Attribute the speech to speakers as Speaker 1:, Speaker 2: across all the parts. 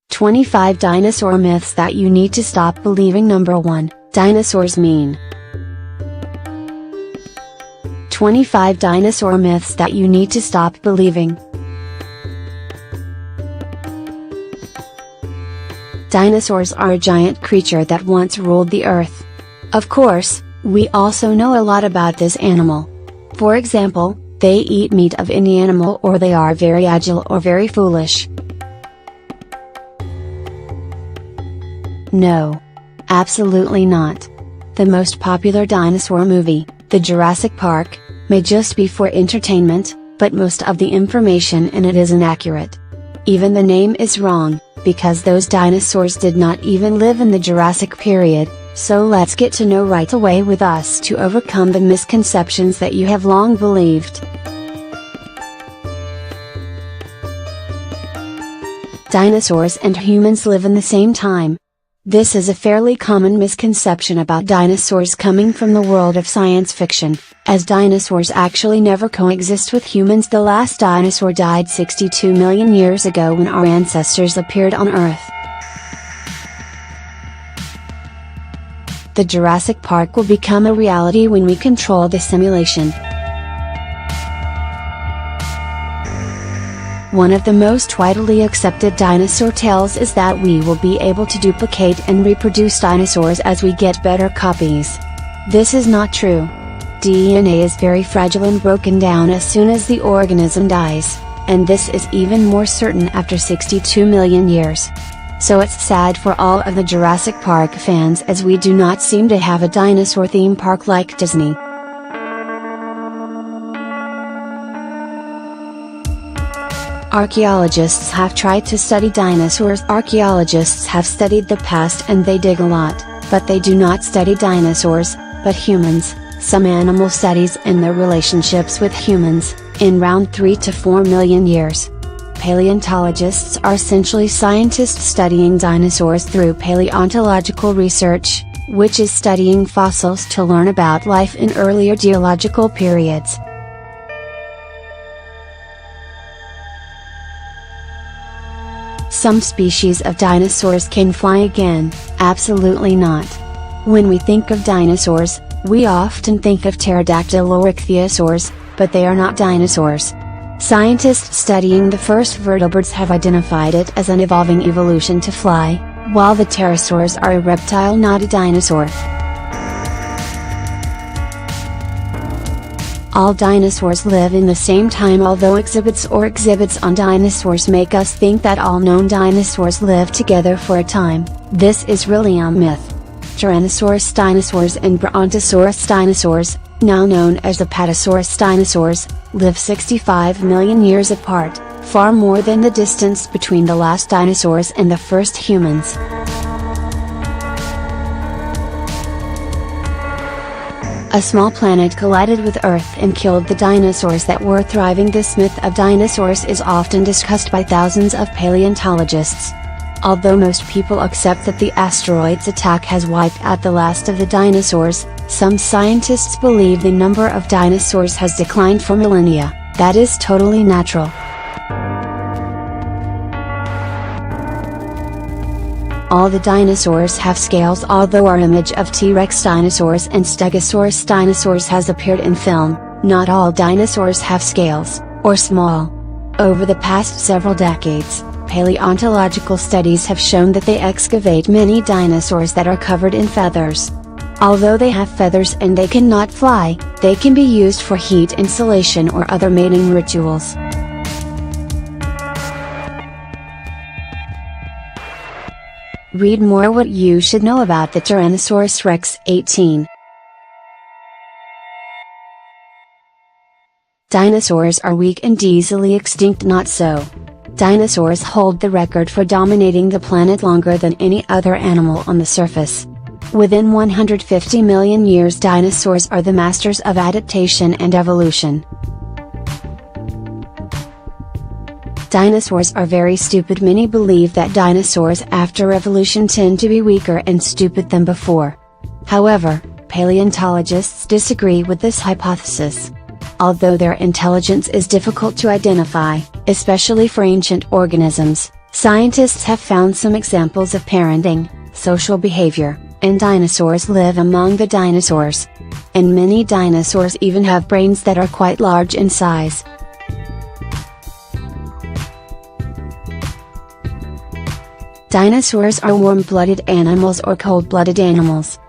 Speaker 1: "25 dinosaur myths that you need to stop believing." Number 1, dinosaurs mean. 25 dinosaur myths that you need to stop believing. Dinosaurs are a giant creature that once ruled the earth. Of course, we also know a lot about this animal. For example, they eat meat of any animal, or they are very agile or very foolish. No. Absolutely not. The most popular dinosaur movie, The Jurassic Park, may just be for entertainment, but most of the information in it is inaccurate. Even the name is wrong, because those dinosaurs did not even live in the Jurassic period, so let's get to know right away with us to overcome the misconceptions that you have long believed. Dinosaurs and humans live in the same time. This is a fairly common misconception about dinosaurs coming from the world of science fiction, as dinosaurs actually never coexist with humans. The last dinosaur died 62 million years ago when our ancestors appeared on Earth. The Jurassic Park will become a reality when we control the simulation. One of the most widely accepted dinosaur tales is that we will be able to duplicate and reproduce dinosaurs as we get better copies. This is not true. DNA is very fragile and broken down as soon as the organism dies, and this is even more certain after 62 million years. So it's sad for all of the Jurassic Park fans, as we do not seem to have a dinosaur theme park like Disney. Archaeologists have tried to study dinosaurs. Archaeologists have studied the past and they dig a lot, but they do not study dinosaurs, but humans, some animal studies and their relationships with humans, in around 3 to 4 million years. Paleontologists are essentially scientists studying dinosaurs through paleontological research, which is studying fossils to learn about life in earlier geological periods. Some species of dinosaurs can fly again. Absolutely not. When we think of dinosaurs, we often think of pterodactyl or ichthyosaurs, but they are not dinosaurs. Scientists studying the first vertebrates have identified it as an evolving evolution to fly, while the pterosaurs are a reptile, not a dinosaur. All dinosaurs live in the same time, although exhibits on dinosaurs make us think that all known dinosaurs live together for a time. This is really a myth. Tyrannosaurus dinosaurs and Brontosaurus dinosaurs, now known as Apatosaurus dinosaurs, live 65 million years apart, far more than the distance between the last dinosaurs and the first humans. A small planet collided with Earth and killed the dinosaurs that were thriving. This myth of dinosaurs is often discussed by thousands of paleontologists. Although most people accept that the asteroid's attack has wiped out the last of the dinosaurs, some scientists believe the number of dinosaurs has declined for millennia. That is totally natural. All the dinosaurs have scales, although our image of T-Rex dinosaurs and Stegosaurus dinosaurs has appeared in film. Not all dinosaurs have scales, or small. Over the past several decades, paleontological studies have shown that they excavate many dinosaurs that are covered in feathers. Although they have feathers and they cannot fly, they can be used for heat insulation or other mating rituals. Read more what you should know about the Tyrannosaurus rex. 18. Dinosaurs are weak and easily extinct. Not so. Dinosaurs hold the record for dominating the planet longer than any other animal on the surface. Within 150 million years, dinosaurs are the masters of adaptation and evolution. Dinosaurs are very stupid. Many believe that dinosaurs after evolution tend to be weaker and stupid than before. However, Paleontologists disagree with this hypothesis. Although their intelligence is difficult to identify, especially for ancient organisms, scientists have found some examples of parenting, social behavior, and dinosaurs live among the dinosaurs. And many dinosaurs even have brains that are quite large in size. Dinosaurs are warm-blooded animals or cold-blooded animals.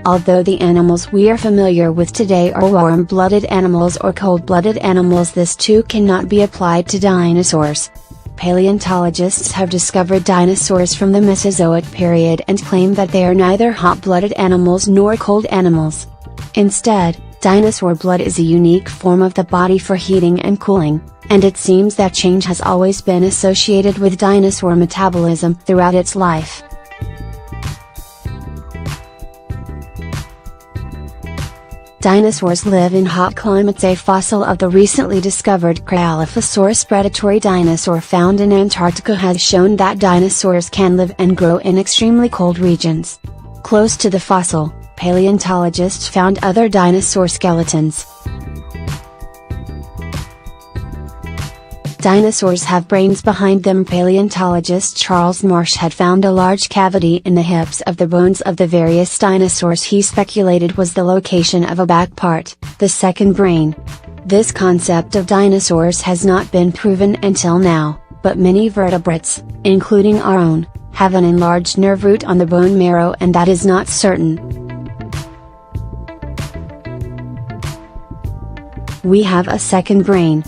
Speaker 1: Although the animals we are familiar with today are warm-blooded animals or cold-blooded animals, this too cannot be applied to dinosaurs. Paleontologists have discovered dinosaurs from the Mesozoic period and claim that they are neither hot-blooded animals nor cold animals. Instead, dinosaur blood is a unique form of the body for heating and cooling, and it seems that change has always been associated with dinosaur metabolism throughout its life. Dinosaurs live in hot climates. A fossil of the recently discovered Cryolophosaurus predatory dinosaur found in Antarctica has shown that dinosaurs can live and grow in extremely cold regions. Close to the fossil, paleontologists found other dinosaur skeletons. Dinosaurs have brains behind them. Paleontologist Charles Marsh had found a large cavity in the hips of the bones of the various dinosaurs he speculated was the location of a back part, the second brain. This concept of dinosaurs has not been proven until now, but many vertebrates, including our own, have an enlarged nerve root on the bone marrow, and that is not certain. We have a second brain.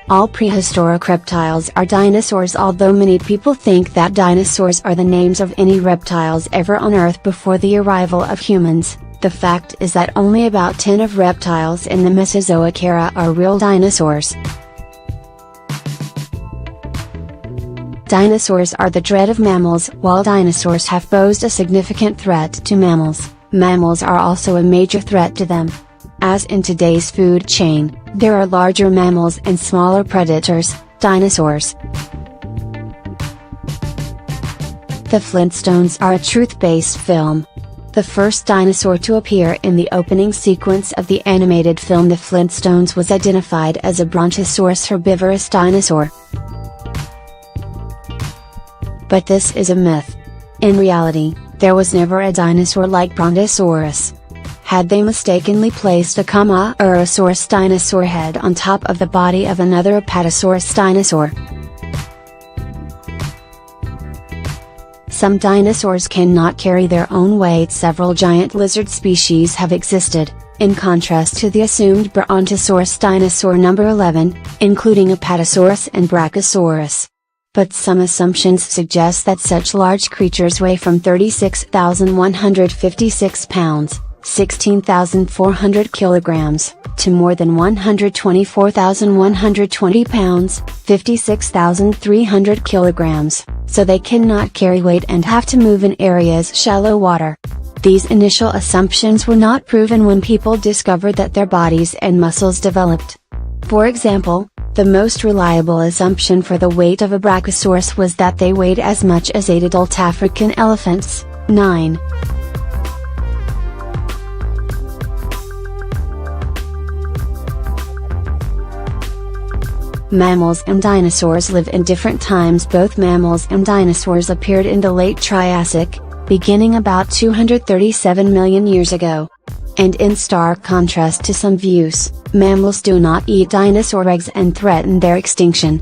Speaker 1: All prehistoric reptiles are dinosaurs. Although many people think that dinosaurs are the names of any reptiles ever on Earth before the arrival of humans, the fact is that only about 10 of reptiles in the Mesozoic era are real dinosaurs. Dinosaurs are the dread of mammals. While dinosaurs have posed a significant threat to mammals, mammals are also a major threat to them. As in today's food chain, there are larger mammals and smaller predators, dinosaurs. The Flintstones are a truth-based film. The first dinosaur to appear in the opening sequence of the animated film The Flintstones was identified as a Brontosaurus herbivorous dinosaur. But this is a myth. In reality, there was never a dinosaur like Brontosaurus. Had they mistakenly placed a Camarasaurus dinosaur head on top of the body of another Apatosaurus dinosaur? Some dinosaurs cannot carry their own weight. Several giant lizard species have existed, in contrast to the assumed Brontosaurus dinosaur number 11, including Apatosaurus and Brachiosaurus. But some assumptions suggest that such large creatures weigh from 36,156 pounds. 16,400 kilograms, to more than 124,120 pounds, 56,300 kilograms, so they cannot carry weight and have to move in areas shallow water. These initial assumptions were not proven when people discovered that their bodies and muscles developed. For example, the most reliable assumption for the weight of a Brachiosaurus was that they weighed as much as 8 adult African elephants, 9. Mammals and dinosaurs live in different times. Both mammals and dinosaurs appeared in the late Triassic, beginning about 237 million years ago. And in stark contrast to some views, mammals do not eat dinosaur eggs and threaten their extinction.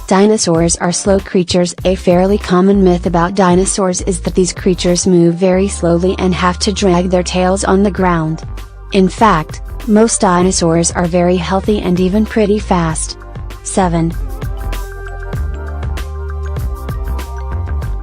Speaker 1: Dinosaurs are slow creatures. A fairly common myth about dinosaurs is that these creatures move very slowly and have to drag their tails on the ground. In fact, most dinosaurs are very healthy and even pretty fast. 7.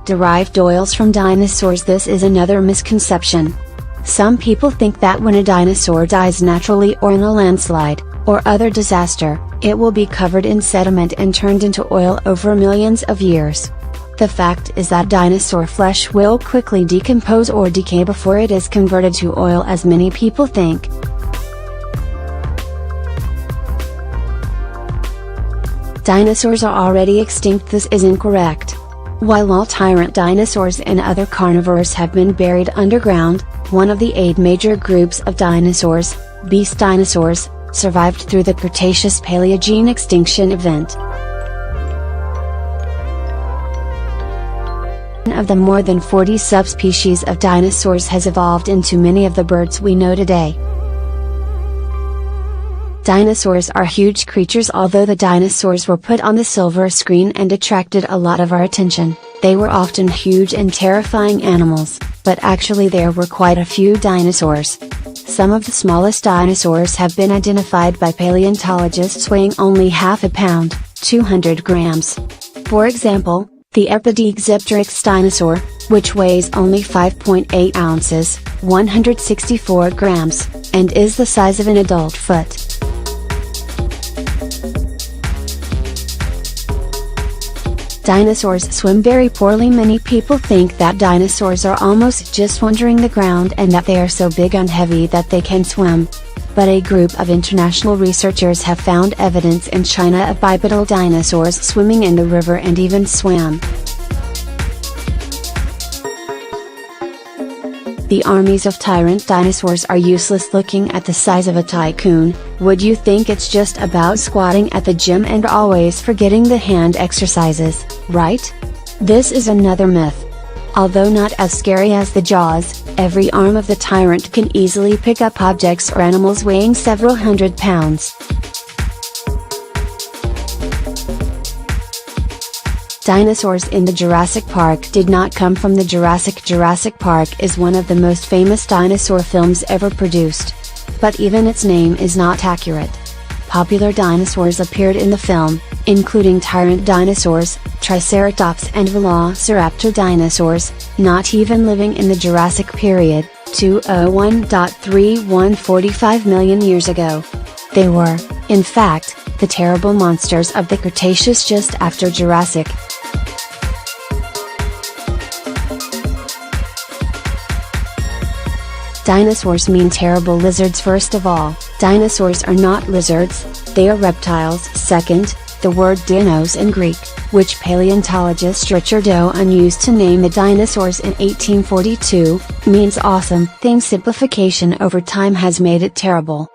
Speaker 1: Derived oils from dinosaurs. This is another misconception. Some people think that when a dinosaur dies naturally or in a landslide, or other disaster, it will be covered in sediment and turned into oil over millions of years. The fact is that dinosaur flesh will quickly decompose or decay before it is converted to oil, as many people think. Dinosaurs are already extinct. This is incorrect. While all tyrant dinosaurs and other carnivores have been buried underground, one of the 8 major groups of dinosaurs, beast dinosaurs, survived through the Cretaceous-Paleogene extinction event. One of the more than 40 subspecies of dinosaurs has evolved into many of the birds we know today. Dinosaurs are huge creatures. Although the dinosaurs were put on the silver screen and attracted a lot of our attention, they were often huge and terrifying animals, but actually there were quite a few dinosaurs. Some of the smallest dinosaurs have been identified by paleontologists weighing only half a pound, 200 grams. For example, the Epidixipteryx dinosaur, which weighs only 5.8 ounces, 164 grams, and is the size of an adult foot. Dinosaurs swim very poorly. Many people think that dinosaurs are almost just wandering the ground and that they are so big and heavy that they can swim. But a group of international researchers have found evidence in China of bipedal dinosaurs swimming in the river and even swam. The armies of tyrant dinosaurs are useless. Looking at the size of a tycoon, would you think it's just about squatting at the gym and always forgetting the hand exercises, right? This is another myth. Although not as scary as the jaws, every arm of the tyrant can easily pick up objects or animals weighing several hundred pounds. Dinosaurs in the Jurassic Park did not come from the Jurassic. Jurassic Park is one of the most famous dinosaur films ever produced. But even its name is not accurate. Popular dinosaurs appeared in the film, including tyrant dinosaurs, Triceratops and Velociraptor dinosaurs, not even living in the Jurassic period, 201.3145 million years ago. They were, in fact, the terrible monsters of the Cretaceous just after Jurassic. Dinosaurs mean terrible lizards. First of all, dinosaurs are not lizards, they are reptiles. Second, the word dinos in Greek, which paleontologist Richard Owen used to name the dinosaurs in 1842, means awesome thing. Simplification over time has made it terrible.